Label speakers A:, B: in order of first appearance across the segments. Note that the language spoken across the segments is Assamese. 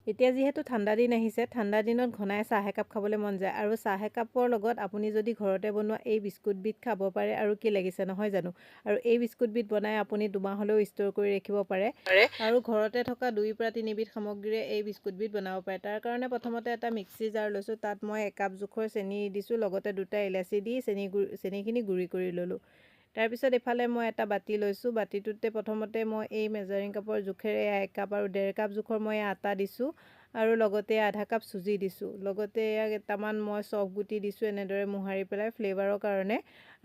A: এতিয়া যিহেতু ঠাণ্ডা দিন আহিছে, ঠাণ্ডা দিনত ঘনাই চাহ একাপ খাবলৈ মন যায় আৰু চাহ একাপৰ লগত আপুনি যদি ঘৰতে বনোৱা এই বিস্কুটবিধ খাব পাৰে আৰু কি লাগিছে নহয় জানো। আৰু এই বিস্কুটবিধ বনাই আপুনি দুমাহলৈও ষ্ট'ৰ কৰি ৰাখিব পাৰে আৰু ঘৰতে থকা 2 পৰা 3 বিধ সামগ্ৰীৰে এই বিস্কুটবিধ বনাব পাৰে। তাৰ কাৰণে প্ৰথমতে এটা মিক্সি জাৰ লৈছোঁ, তাত মই 1 কাপ জোখৰ চেনি দিছোঁ, লগতে 2টা ইলাচি দি চেনিখিনি গুড়ি কৰি ল'লোঁ। তাৰপিছত এফালে মই এটা বাতি লৈছোঁ, বাতিটোতে প্ৰথমতে মই এই মেজাৰিং কাপৰ জোখেৰে 1 কাপ আৰু 1.5 কাপ জোখৰ মই আটা দিছোঁ আৰু লগতে আধা কাপ চুজি দিছোঁ। লগতে কেইটামান মই চফ গুটি দিছোঁ এনেদৰে মোহাৰি পেলাই ফ্লেভাৰৰ কাৰণে।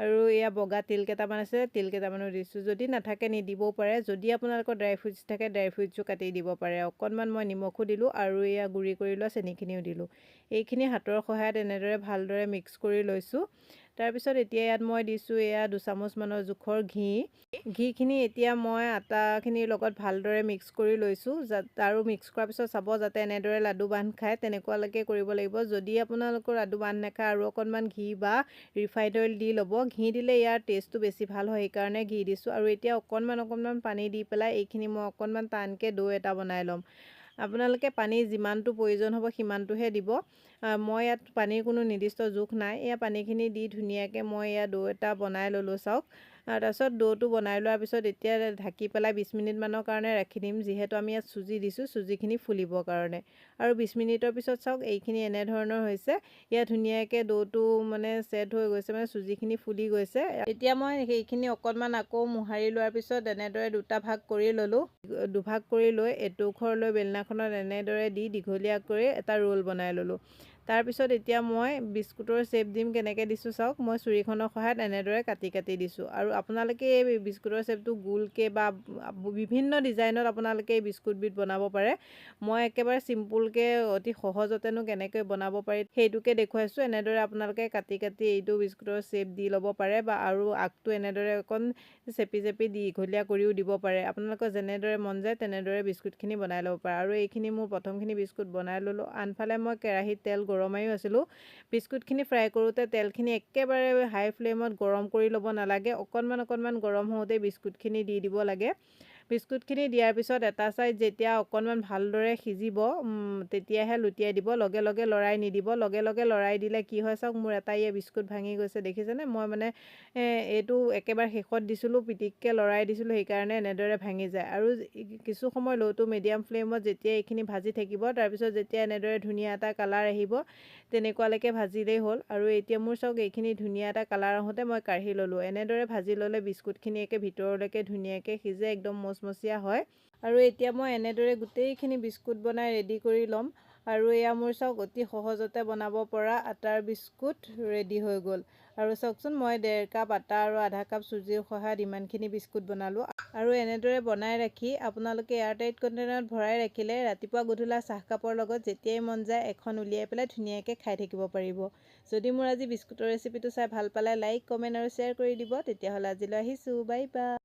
A: আৰু এয়া বগা তিল কেইটামান আছে, তিল কেইটামানো দিছোঁ। যদি নাথাকে নিদিবও পাৰে, যদি আপোনালোকৰ ড্ৰাই ফ্ৰুটছ থাকে ড্ৰাই ফ্ৰুটছো কাটি দিব পাৰে। অকণমান মই নিমখো দিলোঁ আৰু এয়া গুড়ি কৰি লোৱা চেনিখিনিও দিলোঁ। এইখিনি হাতৰ সহায়ত এনেদৰে ভালদৰে মিক্স কৰি লৈছোঁ। তাৰপিছত এতিয়া ইয়াত মই দিছোঁ এয়া 2 চামুচমানৰ জোখৰ ঘিখিনি এতিয়া মই আটাখিনিৰ লগত ভালদৰে মিক্স কৰি লৈছোঁ। আৰু মিক্স কৰাৰ পিছত চাব যাতে এনেদৰে লাডু বান্ধ খায়, তেনেকুৱালৈকে কৰিব লাগিব। যদি আপোনালোকৰ লাডু বান্ধ নাখায় আৰু অকণমান ঘি বা ৰিফাইণ্ড অইল দি ল'ব। ঘি দিলে ইয়াৰ টেষ্টটো বেছি ভাল হয়, সেইকাৰণে ঘি দিছোঁ। আৰু এতিয়া অকণমান পানী দি পেলাই এইখিনি মই অকণমান টানকৈ ডো এটা বনাই ল'ম। আপোনালোকে পানী যিমানটো প্ৰয়োজন হ'ব সিমানটোহে দিব। মই ইয়াত পানীৰ কোনো নিৰ্দিষ্ট জোখ নাই। এয়া পানীখিনি দি ধুনীয়াকৈ মই এয়া ডো এটা বনাই ল'লোঁ চাওক। তাৰপিছত ডোটো বনাই লোৱাৰ পিছত এতিয়া ঢাকি পেলাই 20 মিনিটমানৰ কাৰণে ৰাখি দিম, যিহেতু আমি ইয়াত চুজি দিছোঁ, চুজিখিনি ফুলিবৰ কাৰণে। আৰু 20 মিনিটৰ পিছত চাওক এইখিনি এনেধৰণৰ হৈছে। ইয়াত ধুনীয়াকৈ ডোটো মানে ছেট হৈ গৈছে, মানে চুজিখিনি ফুলি গৈছে। এতিয়া মই সেইখিনি অকণমান আকৌ মোহাৰি লোৱাৰ পিছত এনেদৰে 2টা ভাগ কৰি ল'লোঁ। দুভাগ কৰি লৈ এডোখৰ লৈ বেলনাখনত এনেদৰে দি দীঘলীয়া কৰি এটা ৰোল বনাই ল'লোঁ। তাৰপিছত এতিয়া মই বিস্কুটৰ শ্বেপ দিম, কেনেকৈ দিছোঁ চাওক। মই চুৰিখনৰ সহায়ত এনেদৰে কাটি দিছোঁ। আৰু আপোনালোকে এই বিস্কুটৰ শ্বেপটো গোলকৈ বা বিভিন্ন ডিজাইনত আপোনালোকে এই বিস্কুটবিধ বনাব পাৰে। মই একেবাৰে চিম্পুলকৈ অতি সহজতেনো কেনেকৈ বনাব পাৰি সেইটোকে দেখুৱাইছোঁ। এনেদৰে আপোনালোকে কাটি এইটো বিস্কুটৰ শ্বেপ দি ল'ব পাৰে বা আৰু আগটো এনেদৰে অকণ চেপি দীঘলীয়া কৰিও দিব পাৰে। আপোনালোকৰ যেনেদৰে মন যায় তেনেদৰে বিস্কুটখিনি বনাই ল'ব পাৰে। আৰু এইখিনি মোৰ প্ৰথমখিনি বিস্কুট বনাই ল'লোঁ। আনফালে মই কেৰাহীত তেল গৰমায়ো আছিলোঁ। বিস্কুটখিনি ফ্ৰাই কৰোঁতে তেলখিনি একেবাৰে হাই ফ্লেমত গৰম কৰি ল'ব নালাগে। অকণমান গৰম হওঁতে বিস্কুটখিনি দি দিব লাগে। বিস্কুটখিনি দিয়াৰ পিছত এটা ছাইড যেতিয়া অকণমান ভালদৰে সিজিব তেতিয়াহে লুটিয়াই দিব, লগে লগে লৰাই নিদিব। লগে লগে লৰাই দিলে কি হয় চাওক, মোৰ এটা বিস্কুট ভাঙি গৈছে দেখিছেনে। মই মানে এইটো একেবাৰে শেষত দিছিলোঁ, পিটিককৈ লৰাই দিছিলোঁ, সেইকাৰণে এনেদৰে ভাঙি যায়। আৰু কিছু সময় ল' টু মিডিয়াম ফ্লেমত যেতিয়া এইখিনি ভাজি থাকিব, তাৰপিছত যেতিয়া এনেদৰে ধুনীয়া এটা কালাৰ আহিব তেনেকুৱালৈকে ভাজিলেই হ'ল। আৰু এতিয়া মোৰ চাওক এইখিনি ধুনীয়া এটা কালাৰ আহোঁতে মই কাঢ়ি ল'লোঁ। এনেদৰে ভাজি ল'লে বিস্কুটখিনি একে ভিতৰলৈকে ধুনীয়াকৈ সিজে, একদম মচমচীয়া হয়। আৰু এতিয়া মই এনেদৰে গোটেইখিনি বিস্কুট বনাই ৰেডি কৰি ল'ম। আৰু এয়া মোৰ চাওক অতি সহজতে বনাব পৰা আটাৰ বিস্কুট ৰেডি হৈ গ'ল। আৰু চাওকচোন মই 1.5 কাপ আটা আৰু আধা কাপ চুজিৰ সহায়ত ইমানখিনি বিস্কুট বনালোঁ। আৰু এনেদৰে বনাই ৰাখি আপোনালোকে এয়াৰটাইট কণ্টেইনাৰত ভৰাই ৰাখিলে ৰাতিপুৱা গধূলা চাহকাপৰ লগত যেতিয়াই মন যায় এখন উলিয়াই পেলাই ধুনীয়াকৈ খাই থাকিব পাৰিব। যদি মোৰ আজি বিস্কুটৰ ৰেচিপিটো চাই ভাল পালে লাইক, কমেণ্ট আৰু শ্বেয়াৰ কৰি দিব। তেতিয়াহ'লে আজিলৈ আহিছোঁ, বাই বাই।